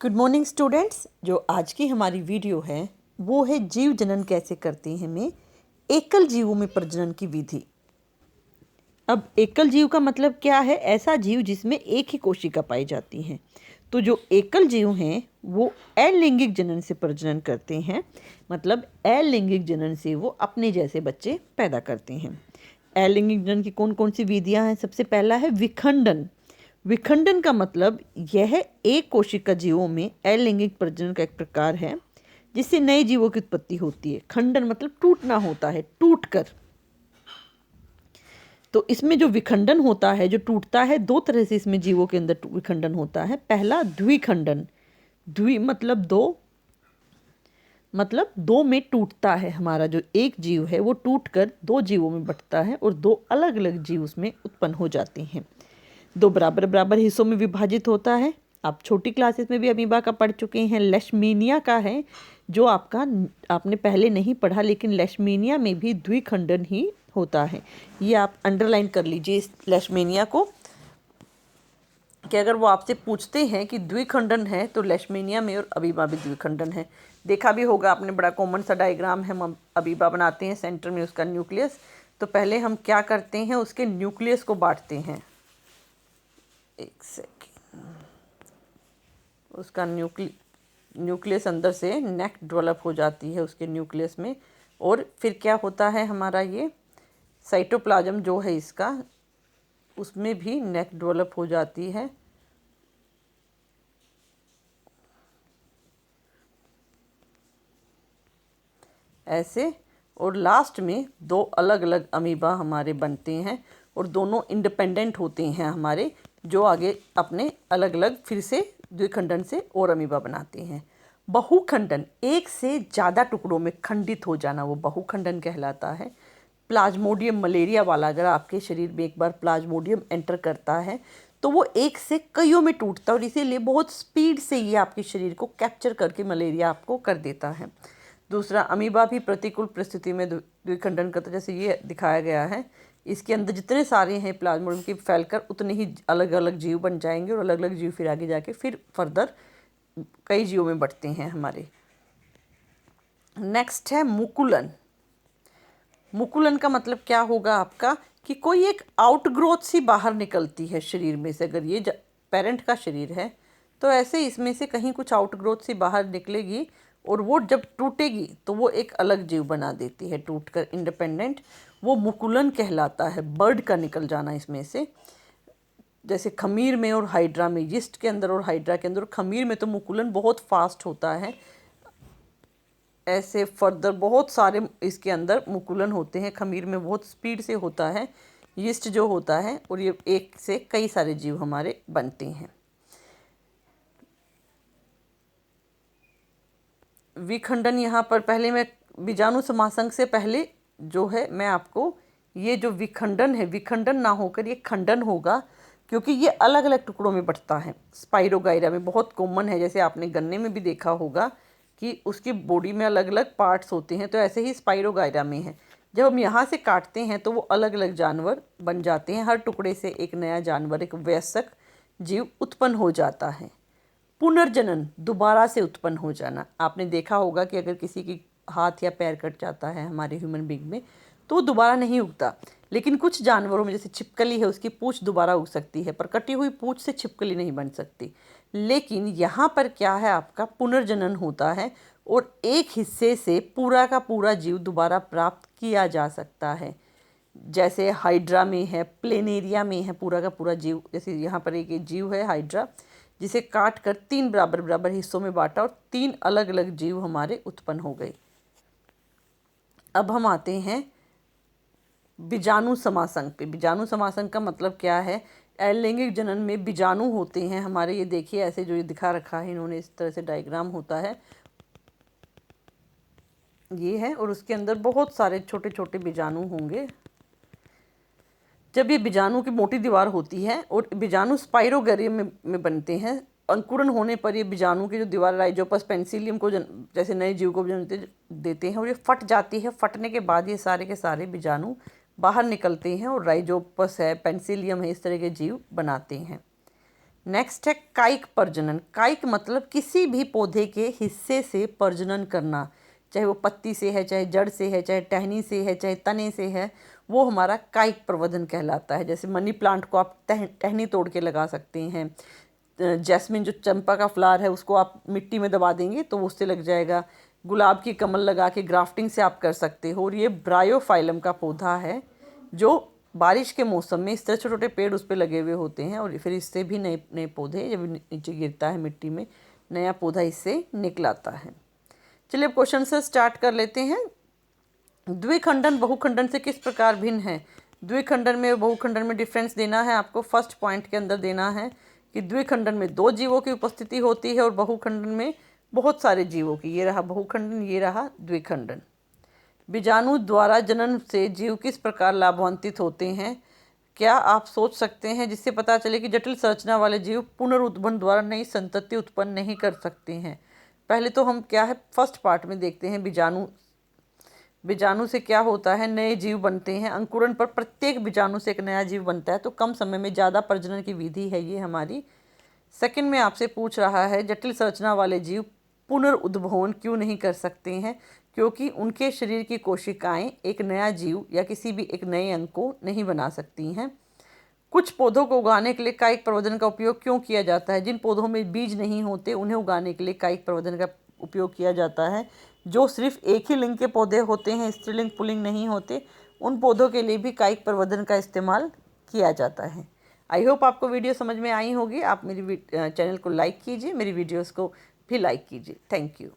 Good morning students. जो आज की हमारी वीडियो है वो है जीव जनन कैसे करते हैं में एकल जीवों में प्रजनन की विधि। अब एकल जीव का मतलब क्या है? ऐसा जीव जिसमें एक ही कोशिका पाई जाती है। तो जो एकल जीव हैं वो अलैंगिक जनन से प्रजनन करते हैं, मतलब अलैंगिक जनन से वो अपने जैसे बच्चे पैदा करते हैं। अलैंगिक जनन की कौन कौन सी विधियां हैं? सबसे पहला है विखंडन। विखंडन का मतलब यह एक कोशिका जीवों में अलैंगिक प्रजनन का एक प्रकार है जिससे नए जीवों की उत्पत्ति होती है। खंडन मतलब टूटना होता है, टूटकर। तो इसमें जो विखंडन होता है, जो टूटता है, दो तरह से इसमें जीवों के अंदर विखंडन होता है। पहला द्विखंडन। द्वि मतलब दो, मतलब दो में टूटता है। हमारा जो एक जीव है वो टूटकर दो जीवों में बंटता है और दो अलग अलग जीव उसमें उत्पन्न हो जाते हैं। दो बराबर बराबर हिस्सों में विभाजित होता है। आप छोटी क्लासेस में भी अमीबा का पढ़ चुके हैं। लेशमीनिया का है जो आपने पहले नहीं पढ़ा, लेकिन लेशमीनिया में भी द्विखंडन ही होता है। ये आप अंडरलाइन कर लीजिए इस लेशमीनिया को, कि अगर वो आपसे पूछते हैं कि द्विखंडन है तो लेशमीनिया में और अमीबा भी द्विखंडन है। देखा भी होगा आपने, बड़ा कॉमन सा डायग्राम है। हम अमीबा बनाते हैं, सेंटर में उसका न्यूक्लियस। तो पहले हम क्या करते हैं, उसके न्यूक्लियस को बांटते हैं। एक सेकेंड। उसका न्यूक्लियस अंदर से नेक डेवलप हो जाती है उसके न्यूक्लियस में। और फिर क्या होता है, हमारा ये साइटोप्लाज्म जो है इसका, उसमें भी नेक डेवलप हो जाती है। ऐसे, और लास्ट में दो अलग अलग अमीबा हमारे बनते हैं और दोनों इंडिपेंडेंट होते हैं हमारे, जो आगे अपने अलग अलग फिर से द्विखंडन से और अमीबा बनाते हैं। बहुखंडन, एक से ज़्यादा टुकड़ों में खंडित हो जाना, वो बहुखंडन कहलाता है। प्लाज्मोडियम मलेरिया वाला, अगर आपके शरीर में एक बार प्लाज्मोडियम एंटर करता है तो वो एक से कईयों में टूटता है और इसीलिए बहुत स्पीड से ये आपके शरीर को कैप्चर करके मलेरिया आपको कर देता है। दूसरा, अमीबा भी प्रतिकूल परिस्थिति में द्विखंडन करता है, जैसे ये दिखाया गया है। इसके अंदर जितने सारे हैं प्लाज्मोडियम के फैलकर उतने ही अलग अलग जीव बन जाएंगे और अलग अलग जीव फिर आगे जाके फिर फर्दर कई जीवों में बढ़ते हैं हमारे। नेक्स्ट है मुकुलन। मुकुलन का मतलब क्या होगा आपका, कि कोई एक आउटग्रोथ सी बाहर निकलती है शरीर में से। अगर ये पेरेंट का शरीर है तो ऐसे इसमें से कहीं कुछ आउटग्रोथ सी बाहर निकलेगी और वो जब टूटेगी तो वो एक अलग जीव बना देती है, टूटकर इंडिपेंडेंट। वो मुकुलन कहलाता है, बर्ड का निकल जाना इसमें से। जैसे खमीर में और हाइड्रा में, यीस्ट के अंदर और हाइड्रा के अंदर, खमीर में तो मुकुलन बहुत फास्ट होता है। ऐसे फर्दर बहुत सारे इसके अंदर मुकुलन होते हैं। खमीर में बहुत स्पीड से होता है यीस्ट जो होता है, और ये एक से कई सारे जीव हमारे बनते हैं। विखंडन, यहाँ पर पहले मैं बीजाणु समासंग से पहले जो है मैं आपको ये जो विखंडन है, विखंडन ना होकर ये खंडन होगा, क्योंकि ये अलग अलग टुकड़ों में बढ़ता है। स्पाइरोगाइरा में बहुत कॉमन है, जैसे आपने गन्ने में भी देखा होगा कि उसकी बॉडी में अलग अलग पार्ट्स होते हैं, तो ऐसे ही स्पाइरोगाइरा में है। जब हम यहाँ से काटते हैं तो वो अलग अलग जानवर बन जाते हैं। हर टुकड़े से एक नया जानवर, एक वयस्क जीव उत्पन्न हो जाता है। पुनर्जनन, दोबारा से उत्पन्न हो जाना। आपने देखा होगा कि अगर किसी की हाथ या पैर कट जाता है हमारे ह्यूमन बीइंग में तो वो दोबारा नहीं उगता, लेकिन कुछ जानवरों में जैसे छिपकली है, उसकी पूंछ दोबारा उग सकती है, पर कटी हुई पूंछ से छिपकली नहीं बन सकती। लेकिन यहाँ पर क्या है, आपका पुनर्जनन होता है और एक हिस्से से पूरा का पूरा जीव दोबारा प्राप्त किया जा सकता है। जैसे हाइड्रा में है, प्लेनेरिया में है पूरा का पूरा जीव। जैसे यहाँ पर एक जीव है हाइड्रा, जिसे काट कर 3 बराबर बराबर हिस्सों में बांटा और 3 अलग अलग जीव हमारे उत्पन्न हो गए। अब हम आते हैं बीजाणु समासंग पे। बीजाणु समासंग का मतलब क्या है, अलैंगिक जनन में बीजाणु होते हैं हमारे। ये देखिए ऐसे जो ये दिखा रखा है इन्होंने, इस तरह से डायग्राम होता है, ये है, और उसके अंदर बहुत सारे छोटे छोटे बीजाणु होंगे। जब ये बीजाणु की मोटी दीवार होती है और बीजाणु स्पाइरोगैरियम में बनते हैं, अंकुरन होने पर ये बीजाणु की जो दीवार राइजोपस पेंसिलियम को जैसे नए जीव को जन्म देते हैं और ये फट जाती है। फटने के बाद ये सारे के सारे बीजाणु बाहर निकलते हैं और राइजोपस है, पेंसिलियम है, इस तरह के जीव बनाते हैं। नेक्स्ट है कायिक प्रजनन। कायिक मतलब किसी भी पौधे के हिस्से से प्रजनन करना, चाहे वो पत्ती से है, चाहे जड़ से है, चाहे टहनी से है, चाहे तने से है, वो हमारा कायिक प्रवर्धन कहलाता है। जैसे मनी प्लांट को आप टहनी तोड़ के लगा सकते हैं। जैस्मिन जो चंपा का फ्लावर है उसको आप मिट्टी में दबा देंगे तो उससे लग जाएगा। गुलाब की कमल लगा के ग्राफ्टिंग से आप कर सकते हो। और ये ब्रायोफाइलम का पौधा है जो बारिश के मौसम में इस तरह छोटे छोटे पेड़ उस पर लगे हुए होते हैं और फिर इससे भी नए नए पौधे जब नीचे गिरता है मिट्टी में, नया पौधा इससे निकलाता है। चलिए अब क्वेश्चन से स्टार्ट कर लेते हैं। द्विखंडन बहुखंडन से किस प्रकार भिन्न है? द्विखंडन में बहुखंडन में डिफरेंस देना है आपको। फर्स्ट पॉइंट के अंदर देना है कि द्विखंडन में 2 जीवों की उपस्थिति होती है और बहुखंडन में बहुत सारे जीवों की। ये रहा बहुखंडन, ये रहा द्विखंडन। बीजाणु द्वारा जनन से जीव किस प्रकार लाभान्वित होते हैं? क्या आप सोच सकते हैं जिससे पता चले कि जटिल संरचना वाले जीव पुनरुत्पन्न द्वारा नई संतति उत्पन्न नहीं कर सकते हैं? पहले तो हम क्या है फर्स्ट पार्ट में देखते हैं बीजाणु। बीजाणु से क्या होता है, नए जीव बनते हैं। अंकुरण पर प्रत्येक बीजाणु से एक नया जीव बनता है, तो कम समय में ज़्यादा प्रजनन की विधि है ये हमारी। सेकंड में आपसे पूछ रहा है जटिल संरचना वाले जीव पुनर्उद्भवन क्यों नहीं कर सकते हैं? क्योंकि उनके शरीर की कोशिकाएं एक नया जीव या किसी भी एक नए अंग को नहीं बना सकती हैं। कुछ पौधों को उगाने के लिए कायिक प्रवर्धन का उपयोग क्यों किया जाता है? जिन पौधों में बीज नहीं होते उन्हें उगाने के लिए कायिक प्रवर्धन का उपयोग किया जाता है। जो सिर्फ एक ही लिंग के पौधे होते हैं, स्त्रीलिंग पुल्लिंग नहीं होते, उन पौधों के लिए भी कायिक प्रवर्धन का इस्तेमाल किया जाता है। आई होप आपको वीडियो समझ में आई होगी। आप मेरी चैनल को लाइक कीजिए, मेरी वीडियोज़ को भी लाइक कीजिए। Thank you.